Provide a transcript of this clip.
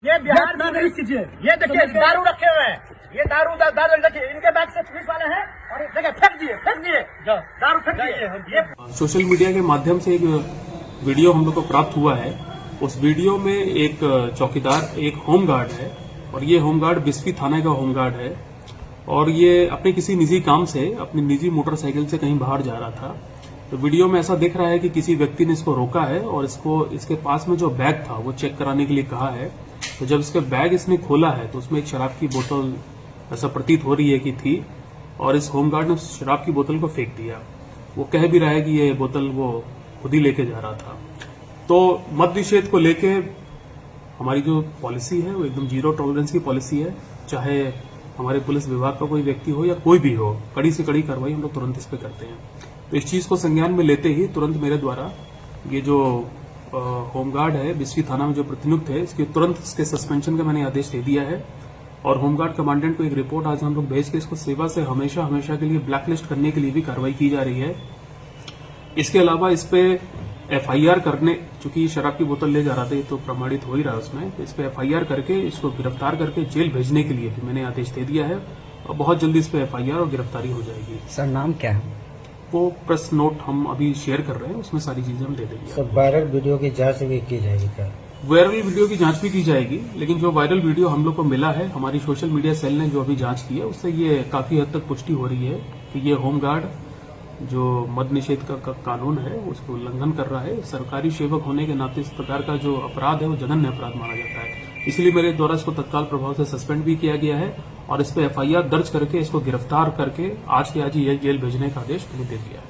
ये बिहार में नहीं कीजिए। ये देखिए दारू रखे हुए हैं, ये दारू देखिए, इनके बैग से पुलिस वाले हैं और देखिए फेंक दिए दारू फेंक दिए। ये सोशल मीडिया के माध्यम से एक वीडियो हम लोग को प्राप्त हुआ है। उस वीडियो में एक चौकीदार, एक होमगार्ड है और ये होमगार्ड बिस्फी थाने का होमगार्ड है और ये अपने किसी निजी काम से अपनी निजी मोटरसाइकिल से कहीं बाहर जा रहा था। तो वीडियो में ऐसा दिख रहा है कि किसी व्यक्ति ने इसको रोका है और इसके पास में जो बैग था वो चेक कराने के लिए कहा है। तो जब इसका बैग इसने खोला है तो उसमें एक शराब की बोतल ऐसा प्रतीत हो रही है कि थी और इस होमगार्ड ने उस शराब की बोतल को फेंक दिया। वो कह भी रहा है कि ये बोतल वो खुद ही लेके जा रहा था। तो मद्य निषेध को लेके हमारी जो पॉलिसी है वो एकदम जीरो टॉलरेंस की पॉलिसी है। चाहे हमारे पुलिस विभाग का कोई व्यक्ति हो या कोई भी हो, कड़ी से कड़ी कार्रवाई हम लोग तुरंत इस पे करते हैं। तो इस चीज को संज्ञान में लेते ही तुरंत मेरे द्वारा ये जो होमगार्ड है बिस्फी थाना में जो प्रतिनियुक्त है, इसके तुरंत इसके सस्पेंशन का मैंने आदेश दे दिया है और होमगार्ड कमांडेंट को एक रिपोर्ट आज हम लोग भेज के इसको सेवा से हमेशा के लिए ब्लैकलिस्ट करने के लिए भी कार्रवाई की जा रही है। इसके अलावा इस पे एफआईआर करने, चूंकि शराब की बोतल ले जा रहा था ये तो प्रमाणित हो ही रहा है उसमें, तो इस पे एफआईआर करके इसको गिरफ्तार करके जेल भेजने के लिए भी मैंने आदेश दे दिया है और बहुत जल्दी इस पे एफआईआर और गिरफ्तारी हो जाएगी। सर नाम क्या है? वो प्रेस नोट हम अभी शेयर कर रहे हैं, उसमें सारी चीजें हम दे देंगे। सर वायरल वीडियो की जांच भी की जाएगी क्या? वायरल वीडियो की जांच भी की जाएगी, लेकिन जो वायरल वीडियो हम लोग को मिला है, हमारी सोशल मीडिया सेल ने जो अभी जांच की है उससे ये काफी हद तक पुष्टि हो रही है कि ये होमगार्ड जो मद्य निषेध का कानून है उसको उल्लंघन कर रहा है। सरकारी सेवक होने के नाते इस प्रकार का जो अपराध है वो जघन्य अपराध माना जाता है। इसलिए मेरे द्वारा इसको तत्काल प्रभाव से सस्पेंड भी किया गया है और इस पे एफआईआर दर्ज करके इसको गिरफ्तार करके आज के आज ही जेल भेजने का आदेश मैंने दे दिया है।